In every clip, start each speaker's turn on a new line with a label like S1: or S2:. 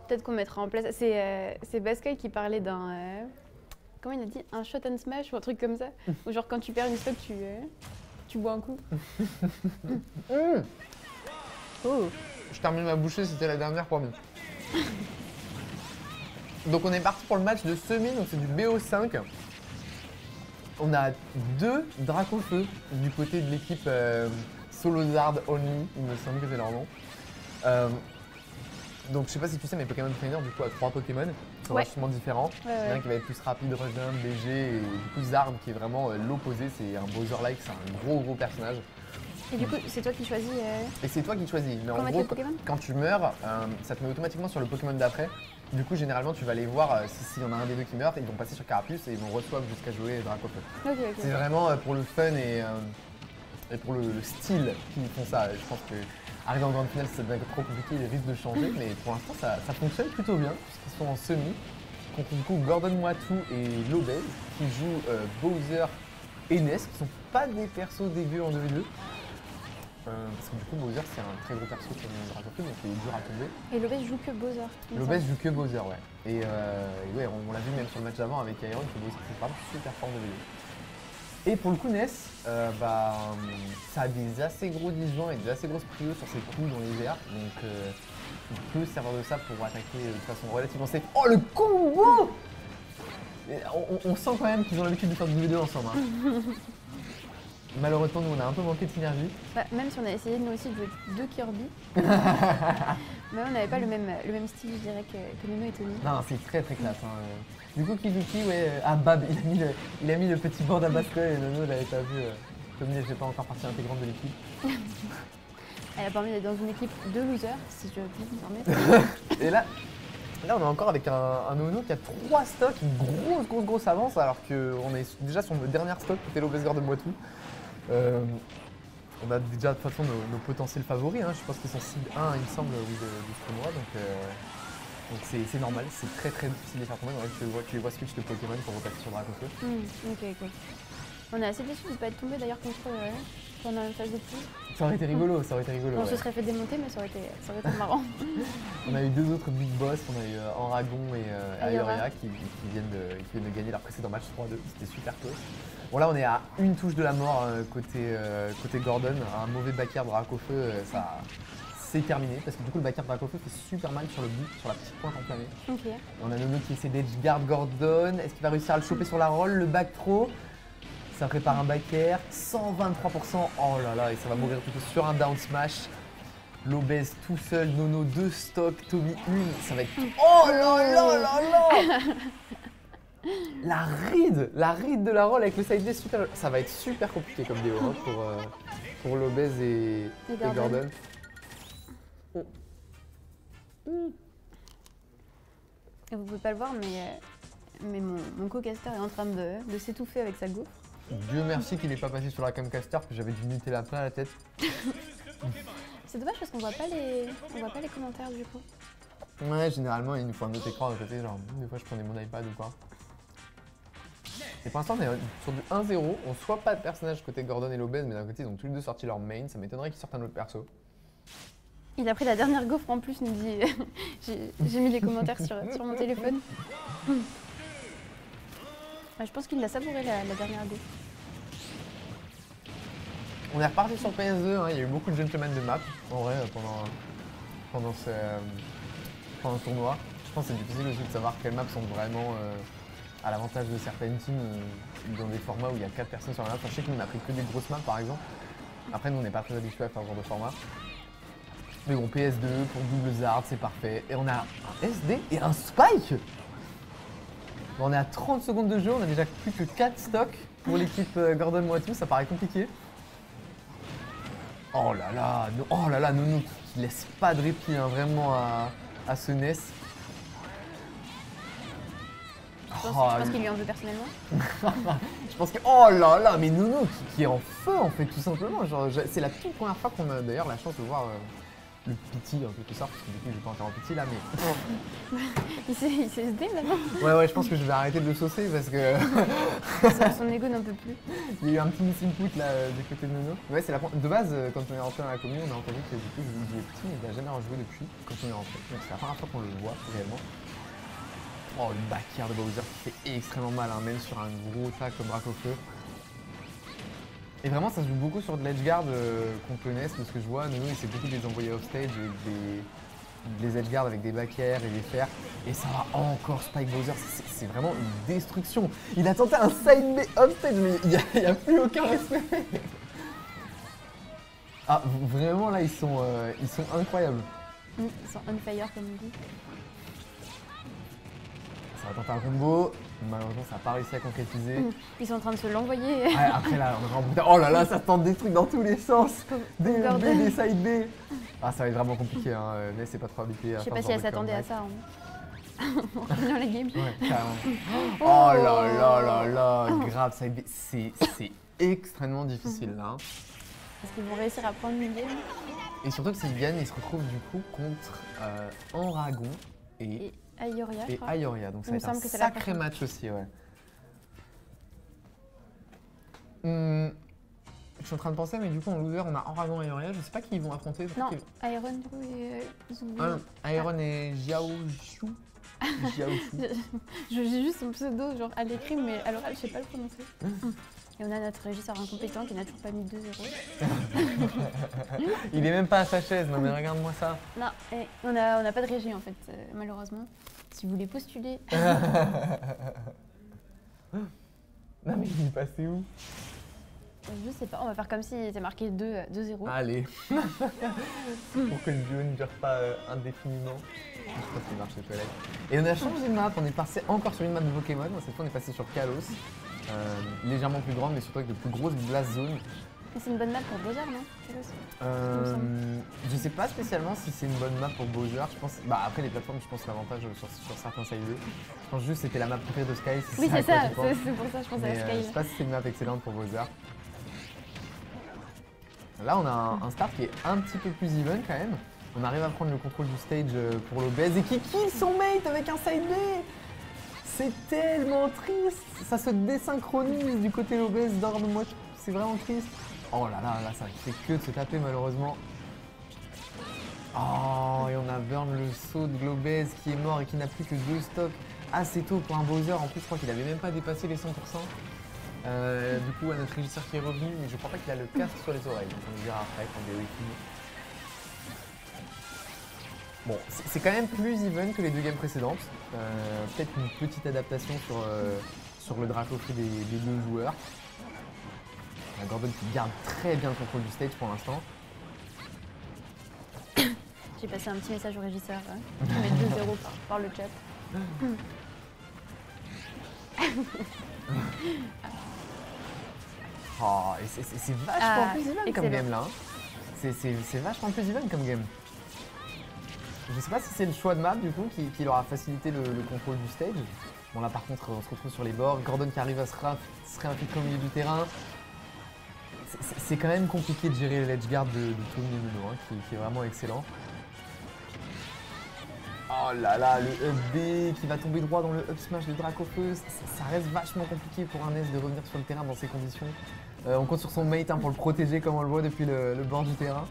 S1: Peut-être qu'on mettra en place. C'est Basquet qui parlait d'un. Comment il a dit? Un shot and smash ou un truc comme ça. Ou genre quand tu perds une stock, tu bois un coup. Oh.
S2: Je termine ma bouchée, c'était la dernière promis. Donc on est parti pour le match de semi, donc c'est du BO5. On a 2 Dracofeu du côté de l'équipe Solozard Only, il me semble que c'est leur nom. Donc je sais pas si tu sais, mais Pokémon Trainer du coup a 3 Pokémon qui sont vachement différents. Il y en a un qui va être plus rapide, rejoint, BG, et du coup Zard qui est vraiment l'opposé, c'est un Bowser-like, c'est un gros personnage.
S1: Et du coup, c'est toi qui choisis.
S2: Et c'est toi qui choisis. Mais en gros, quand tu meurs, ça te met automatiquement sur le Pokémon d'après. Du coup, généralement, tu vas aller voir s'il y en a un des deux qui meurt, ils vont passer sur Carapuce et ils vont re-swap jusqu'à jouer Dracofeu.
S1: Okay.
S2: C'est vraiment pour le fun et pour le style qu'ils font ça. Je pense que arriver en grande finale, ça devient trop compliqué, ils risquent de changer, mais pour l'instant, ça fonctionne plutôt bien, puisqu'ils sont en semi. Contre du coup Gordon Moitou et Lobez, qui jouent Bowser et Ness, qui sont pas des persos dégueux en 2v2. Parce que du coup Bowser c'est un très gros perso comme Dracofeu, donc il est dur à tomber.
S1: Et Lobez joue que Bowser.
S2: Lobez joue que Bowser, ouais. Et ouais, on l'a vu même sur le match d'avant avec Iron, que Bowser c'est vraiment super fort de vidéo. Et pour le coup Ness, ça a des assez gros disjoints et des assez grosses prios sur ses coups dans les airs, donc il peut servir de ça pour attaquer de façon relativement safe. Oh le combo! On sent quand même qu'ils ont l'habitude de faire du 2v2 ensemble. Hein. Malheureusement, nous on a un peu manqué de synergie.
S1: Bah, même si on a essayé nous aussi de jouer 2 Kirby, mais on n'avait pas le même style, je dirais, que Nono et Tony.
S2: Non, c'est très classe. Hein. Du coup, Kizuki, ouais, Bab, il a mis le petit board à Basquet et Nono l'avait pas vu. Tony ne fait pas encore partie intégrante de l'équipe.
S1: Elle a permis d'être dans une équipe de losers, si je puis me permettre.
S2: Et là, on est encore avec un Nono qui a 3 stocks, une grosse avance, alors qu'on est déjà sur notre dernière stock qui était l'Obesgar de Moitou. On a déjà de toute façon nos potentiels favoris, hein. Je pense qu'ils sont seed 1 il me semble oui, du tournoi, donc c'est normal, c'est très difficile de faire tomber. Tu les vois switch de Pokémon pour repasser sur Dracofeu.
S1: Ok. On est assez déçus de ne pas être tombé d'ailleurs contre pendant une phase de poule.
S2: Ça aurait été rigolo,
S1: On se serait fait démonter, mais ça aurait été marrant.
S2: On a eu 2 autres big boss, on a eu Enragon et Ayoria qui viennent de gagner leur précédent match 3-2, c'était super close. Bon là on est à une touche de la mort côté Gordon, un mauvais backer Dracofeu, ça c'est terminé parce que du coup le backer Dracofeu fait super mal sur le bout, sur la petite pointe enflammée.
S1: Okay.
S2: On a Nono qui essaie d'edge guard Gordon, est-ce qu'il va réussir à le choper sur la roll, le back throw? Ça prépare un backer, 123%, oh là là, et ça va mourir plutôt sur un down smash. Lobez tout seul, Nono 2 stocks, Tommy 1, ça va être... Oh là là là là. La ride de la roll avec le side B, super... Ça va être super compliqué comme déo hein, pour Lobez et Gordon. Oh.
S1: Vous pouvez pas le voir, mais mon co-caster est en train de s'étouffer avec sa gaufre.
S2: Dieu merci qu'il n'est pas passé sur la camcaster, parce que j'avais du Nutella plein la tête.
S1: C'est dommage parce qu'on voit pas les commentaires du coup.
S2: Ouais, généralement il nous faut un autre écran à côté, genre des fois je prenais mon iPad ou quoi. Et pour l'instant on est sur du 1-0, on soit pas de personnage côté Gordon et Lobez, mais d'un côté ils ont tous les deux sorti leur main, ça m'étonnerait qu'ils sortent un autre perso.
S1: Il a pris la dernière gaufre en plus, il me dit. J'ai mis les commentaires sur mon téléphone. Je pense qu'il l'a savouré la dernière gaufre.
S2: On est reparti sur PS2, hein. Il y a eu beaucoup de gentlemen de map en vrai pendant ce tournoi. Je pense que c'est difficile aussi de savoir quelles maps sont vraiment à l'avantage de certaines teams dans des formats où il y a 4 personnes sur la map. Je sais que nous on a pris que des grosses maps par exemple. Après nous on n'est pas très habitués à faire ce genre de format. Mais bon, PS2 pour double Zard, c'est parfait. Et on a un SD et un Spike. Bon, on est à 30 secondes de jeu, on a déjà plus que 4 stocks pour l'équipe Gordon Moitou, ça paraît compliqué. Oh là là, Nono qui laisse pas de répit hein, vraiment à ce Ness.
S1: Je pense qu'il lui en veut personnellement.
S2: Je pense que, oh là là, mais Nono qui est en feu en fait tout simplement. C'est la toute première fois qu'on a d'ailleurs la chance de voir le pity en quelque sorte, parce que du coup, je vais pas en pity là, mais.
S1: Il s'est SD maintenant.
S2: Ouais, je pense que je vais arrêter de le saucer parce que.
S1: Son ego n'en peut plus.
S2: Il y a eu un petit missing put là du côté de Nono. Ouais, c'est de base, quand on est rentré dans la commune, on a entendu que du coup, il est petit, mais il n'a jamais rejoué depuis quand on est rentré. Donc c'est la première fois qu'on le voit réellement. Oh, le back-air de Bowser qui fait extrêmement mal, hein, même sur un gros tas comme Drac au feu. Et vraiment, ça se joue beaucoup sur de l'edgeguard qu'on connaisse, de ce que je vois. Nono, il sait beaucoup de les envoyer offstage avec des edgeguards avec des back-air et des fers. Et ça va encore Spike Bowser, c'est vraiment une destruction. Il a tenté un side B offstage, mais il n'y a plus aucun respect. Ah, vraiment là, ils sont incroyables.
S1: Ils sont on fire comme on dit.
S2: Ça va tenter un combo. Malheureusement, ça n'a pas réussi à concrétiser.
S1: Ils sont en train de se l'envoyer.
S2: Ouais, après là, on est en bout. Oh là là, ça tente des trucs dans tous les sens. Des B, des side B. Ah, ça va être vraiment compliqué, hein. Mais c'est pas trop habitué à
S1: Je sais
S2: faire
S1: pas
S2: ce
S1: si elle
S2: genre de
S1: s'attendait à
S2: comeback.
S1: ça. Dans la game.
S2: Ouais, carrément. Oh là là là là, grave, side B. C'est extrêmement difficile là. Hein.
S1: Est-ce qu'ils vont réussir à prendre une game?
S2: Et surtout que s'ils gagnent, ils se retrouvent du coup contre Enragon et
S1: Ayoria, je crois.
S2: Ayoria. Donc ça va être un sacré match aussi, ouais. Je suis en train de penser, mais du coup en loser, on a Enragon et Ayoria. Je sais pas qui ils vont affronter.
S1: Non, Iron du coup et Zumbi.
S2: Iron et Jiaoshu.
S1: J'ai juste son pseudo genre à l'écrit, mais à l'oral, je sais pas le prononcer. Et on a notre régisseur incompétent qui n'a toujours pas mis 2-0.
S2: Il est même pas à sa chaise, non mais regarde-moi ça.
S1: Non, on n'a pas de régie en fait, malheureusement. Si vous voulez postuler.
S2: Non mais il est passé où?
S1: Je sais pas, on va faire comme si c'était marqué 2-0.
S2: Allez. Pour que le duo ne dure pas indéfiniment. Je sais pas s'il marche les toilettes. Et on a changé de map, on est passé encore sur une map de Pokémon. Cette fois on est passé sur Kalos. Légèrement plus grande, mais surtout avec de plus grosses blast zones.
S1: C'est une bonne map pour Bowser, non?
S2: Je sais pas spécialement si c'est une bonne map pour Bowser. Je pense, après les plateformes, je pense l'avantage sur certains side 2. Je pense juste que c'était la map préférée de Sky.
S1: Oui, c'est ça, c'est pour ça que je pense à Sky.
S2: Je sais pas si c'est une map excellente pour Bowser. Là, on a un start qui est un petit peu plus even quand même. On arrive à prendre le contrôle du stage pour l'obèse et qui kill son mate avec un side B. C'est tellement triste. Ça se désynchronise du côté l'obèse d'Orbe. Moi, c'est vraiment triste. Oh là là, là, ça fait que de se taper malheureusement. Oh, et on a burn le saut de l'obèse qui est mort et qui n'a plus que 2 stocks assez tôt pour un Bowser. En plus, je crois qu'il avait même pas dépassé les 100%. Du coup, à notre régisseur qui est revenu, mais je crois pas qu'il a le casque sur les oreilles. Donc on le verra après quand vidéo est finie. Bon, c'est quand même plus even que les 2 games précédentes. Peut-être une petite adaptation sur le Dracofeu des 2 joueurs. La Gordon qui garde très bien le contrôle du stage pour l'instant.
S1: J'ai passé un petit message au régisseur. Je vais mettre 2-0 par le chat.
S2: Oh, et c'est vachement plus even comme game là. Hein. C'est vachement plus even comme game. Je sais pas si c'est le choix de map du coup qui leur a facilité le contrôle du stage. Bon là par contre on se retrouve sur les bords. Gordon qui arrive à se réinfiltrer au milieu du terrain. C'est quand même compliqué de gérer l'edgeguard de Tommy et Nuno, hein, qui est vraiment excellent. Oh là là, le up B qui va tomber droit dans le up smash de Dracofeu. Ça reste vachement compliqué pour un S de revenir sur le terrain dans ces conditions. On compte sur son mate pour le protéger comme on le voit depuis le bord du terrain.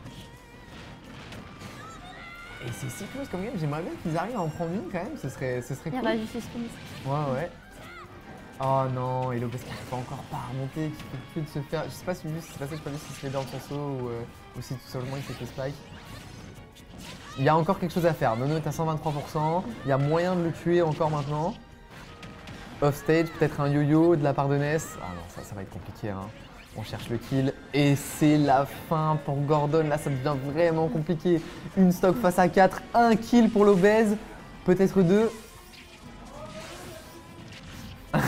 S2: Et c'est si close comme game, j'aimerais bien qu'ils arrivent à en prendre une quand même, ce serait cool.
S1: Il y a du suspense.
S2: Ouais. Oh non, et Lopez qui n'arrive pas encore pas à remonter, qui fait plus de se faire. Je sais pas si c'est passé, je sais pas si se fait dans son saut ou si tout simplement il s'est fait spike. Il y a encore quelque chose à faire. Nono est à 123%, il y a moyen de le tuer encore maintenant. Off stage, peut-être un yo-yo de la part de Ness. Ah non, ça va être compliqué, hein. On cherche le kill et c'est la fin pour Gordon. Là, ça devient vraiment compliqué. Une stock face à 4, un kill pour l'obèse, peut-être 2.
S1: Non,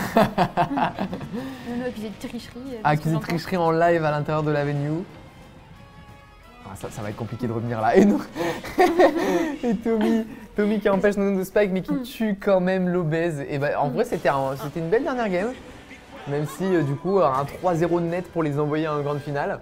S1: accusé de tricherie.
S2: Accusé de tricherie en live à l'intérieur de l'avenue. Ah, ça va être compliqué de revenir là. Et, non. Et Tommy qui empêche Nono de spike mais qui tue quand même l'obèse. Et bah, en vrai, c'était une belle dernière game. Même si du coup, un 3-0 net pour les envoyer en grande finale.